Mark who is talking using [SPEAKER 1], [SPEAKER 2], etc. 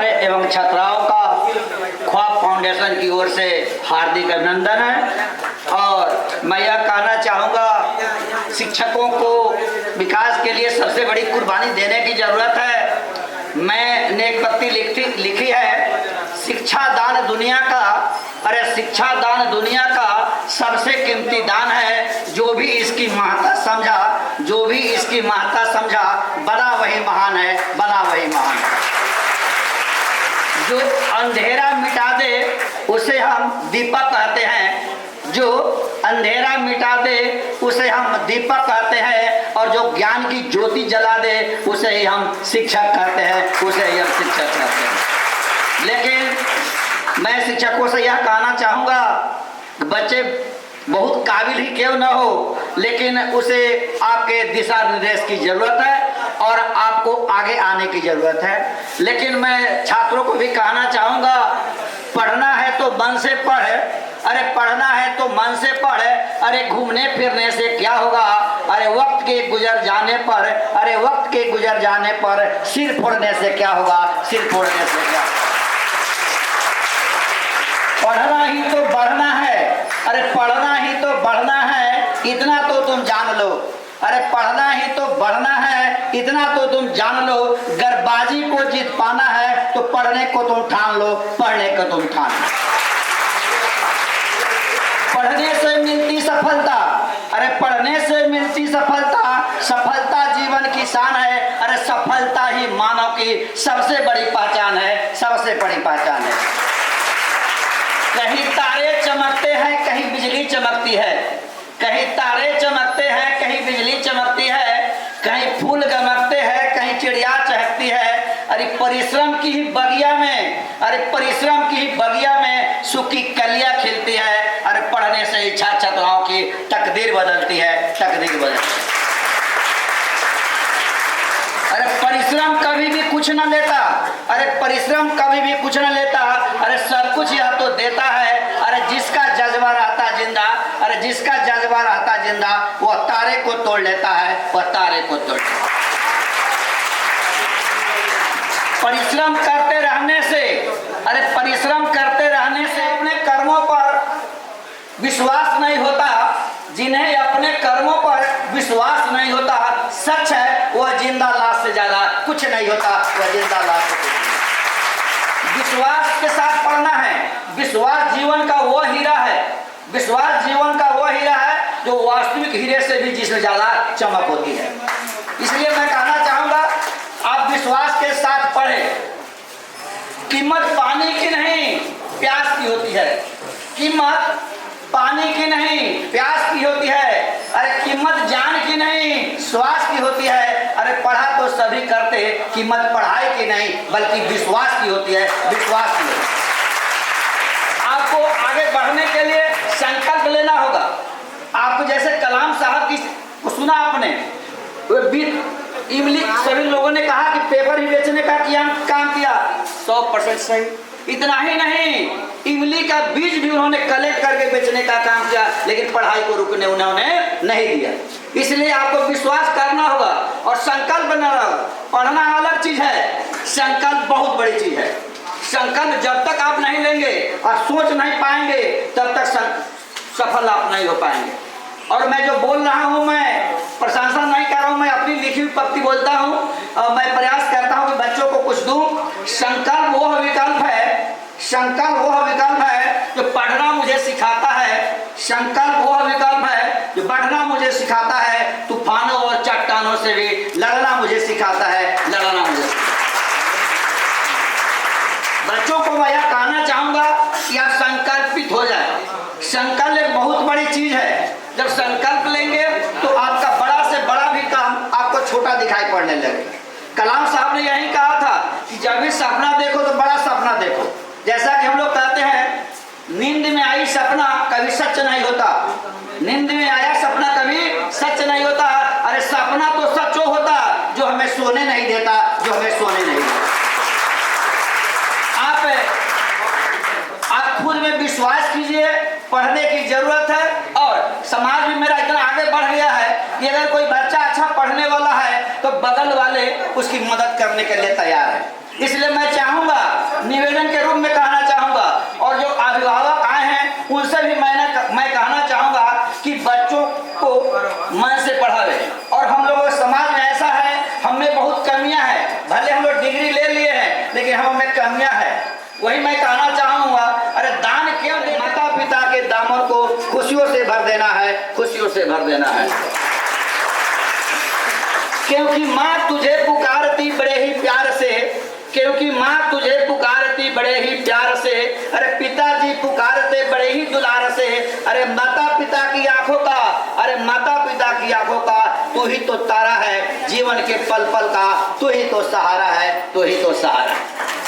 [SPEAKER 1] छात्र एवं छात्राओं का ख्वाब फाउंडेशन की ओर से हार्दिक अभिनंदन है। और मैं यह कहना चाहूँगा, शिक्षकों को विकास के लिए सबसे बड़ी कुर्बानी देने की ज़रूरत है। मैंने एक पंक्ति लिखी है, शिक्षा दान दुनिया का, अरे शिक्षा दान दुनिया का सबसे कीमती दान है। जो भी इसकी महत्ता समझा, जो भी इसकी महत्ता समझा, बना वही महान है, बना वही महान है। जो अंधेरा मिटा दे उसे हम दीपक कहते हैं, जो अंधेरा मिटा दे उसे हम दीपक कहते हैं, और जो ज्ञान की ज्योति जला दे उसे ही हम शिक्षक कहते हैं, उसे ही हम शिक्षक कहते हैं। लेकिन मैं शिक्षकों से यह कहना चाहूँगा, बच्चे बहुत काबिल ही क्यों न हो, लेकिन उसे आपके दिशा निर्देश की ज़रूरत है और आपको आगे आने की ज़रूरत है। लेकिन मैं छात्रों को भी कहना चाहूँगा, पढ़ना है तो मन से पढ़, अरे पढ़ना है तो मन से पढ़, अरे घूमने फिरने से क्या होगा, अरे वक्त के गुजर जाने पर, अरे वक्त के गुजर जाने पर सिर फोड़ने से क्या होगा, सिर फोड़ने से क्या। पढ़ना ही तो बढ़ना है, अरे पढ़ना ही तो बढ़ना है, इतना तो तुम जान लो, अरे पढ़ना ही तो बढ़ना है, इतना तो तुम जान लो। गरबाजी को जीत पाना है तो पढ़ने को तुम ठान लो, पढ़ने को तुम ठान लो। पढ़ने से मिलती सफलता, अरे पढ़ने से मिलती सफलता, सफलता जीवन की शान है, अरे सफलता ही मानव की सबसे बड़ी पहचान है, सबसे बड़ी पहचान है। कहीं तारे चमकते हैं, कहीं बिजली चमकती है, कहीं तारे चमकते हैं, कहीं बिजली चमकती है, कहीं फूल गमकते हैं, कहीं चिड़िया चहकती है। अरे परिश्रम की ही बगिया में, अरे परिश्रम की ही बगिया में सुखी कलियां खिलती है। अरे पढ़ने से इच्छा छात्राओं की तकदीर बदलती है, तकदीर बदलती है। अरे परिश्रम कभी भी कुछ न लेता, अरे परिश्रम कभी भी कुछ न लेता, अरे सब कुछ यह तो देता है। अरे जिसका जज्बा रहता जिंदा, अरे जिसका जज्बा रहता जिंदा, वह तारे को तोड़ लेता है, वह तारे को तोड़ लेता है। परिश्रम करते रहने से, अरे परिश्रम करते रहने से अपने कर्मों पर विश्वास नहीं होता। जिन्हें अपने कर्मों पर विश्वास नहीं होता, सच है वह जिंदा लाश से ज्यादा कुछ नहीं होता, वह जिंदा लाश से कुछ। विश्वास के साथ पढ़ना है। विश्वास जीवन का वो हीरा है, विश्वास जीवन का वो हीरा है जो वास्तविक हीरे से भी जिसमें ज्यादा चमक होती है। इसलिए मैं कहना चाहूंगा, आप विश्वास के साथ पढ़ें। कीमत पानी की नहीं, प्यास की होती है। कीमत पानी की नहीं, प्यास की होती है। अरे कीमत जान की नहीं, श्वास की होती है। अरे पढ़ा तो सभी करते, कीमत पढ़ाई की नहीं बल्कि विश्वास की होती है, विश्वास की होती है। आपको आगे बढ़ने के लिए संकल्प लेना होगा। आपको जैसे कलाम साहब की सुना आपने, इमली, सभी लोगों ने कहा कि पेपर ही बेचने का काम किया, 100% सही। इतना ही नहीं, इमली का बीज भी उन्होंने कलेक्ट करके बेचने का काम किया, लेकिन पढ़ाई को रुकने उन्होंने नहीं दिया। इसलिए आपको विश्वास करना होगा और संकल्प बनाना होगा। पढ़ना अलग चीज है, संकल्प बहुत बड़ी चीज है। संकल्प जब तक आप नहीं लेंगे और सोच नहीं पाएंगे, तब तक सफल आप नहीं हो पाएंगे। और मैं जो बोल रहा हूँ, मैं प्रशंसा नहीं कर रहा हूँ, मैं अपनी लिखी हुई पंक्ति बोलता हूँ। मैं प्रयास करता हूँ कि बच्चों को कुछ दूं। संकल्प वह विकल्प है, संकल्प वह विकल्प है जो पढ़ना मुझे सिखाता है। संकल्प वह विकल्प है जो बढ़ना मुझे सिखाता है। तूफानों और चट्टानों से भी लड़ना मुझे सिखाता है, लड़ना मुझे। बच्चों को मैं यह कहना चाहूंगा कि आप संकल्पित हो जाए। संकल्प एक बहुत बड़ी चीज है। जब संकल्प लेंगे तो आपका बड़ा से बड़ा भी काम आपको छोटा दिखाई पड़ने लगे। कलाम साहब ने यही कहा था कि जब भी सपना देखो तो बड़ा सपना देखो। जैसा कि हम लोग कहते हैं, नींद में आई सपना कभी सच नहीं होता, नींद में आया सपना कभी सच नहीं होता। अरे सपना तो सच होता जो हमें सोने नहीं देता, जो हमें सोने नहीं देता। आप खुद में विश्वास कीजिए, पढ़ने की जरूरत है। और समाज भी मेरा इतना आगे बढ़ गया है कि अगर कोई बच्चा अच्छा पढ़ने वाला है तो बगल वाले उसकी मदद करने के लिए तैयार है। इसलिए मैं चाहूंगा निवेदन के रूप में कहना चाहूँगा, और जो अभिभावक आए हैं उनसे भी मैं कहना चाहूँगा कि बच्चों को मन से पढ़ावे। और हम लोगों के समाज में ऐसा है, हम में बहुत कमियां हैं, भले हम लोग डिग्री ले लिए हैं लेकिन हम में कमियां हैं। वही मैं कहना चाहूँगा, अरे दान क्यों दे? माता पिता के दामन को खुशियों से भर देना है, खुशियों से भर देना है, क्योंकि माँ तुझे पुकारती बड़े ही प्यार से, क्योंकि माँ तुझे पुकारती बड़े ही प्यार से, अरे पिताजी पुकारते बड़े ही दुलार से, अरे माता पिता की आंखों का, अरे माता पिता की आंखों का तू ही तो तारा है, जीवन के पल पल का तू ही तो सहारा है, तू ही तो सहारा है।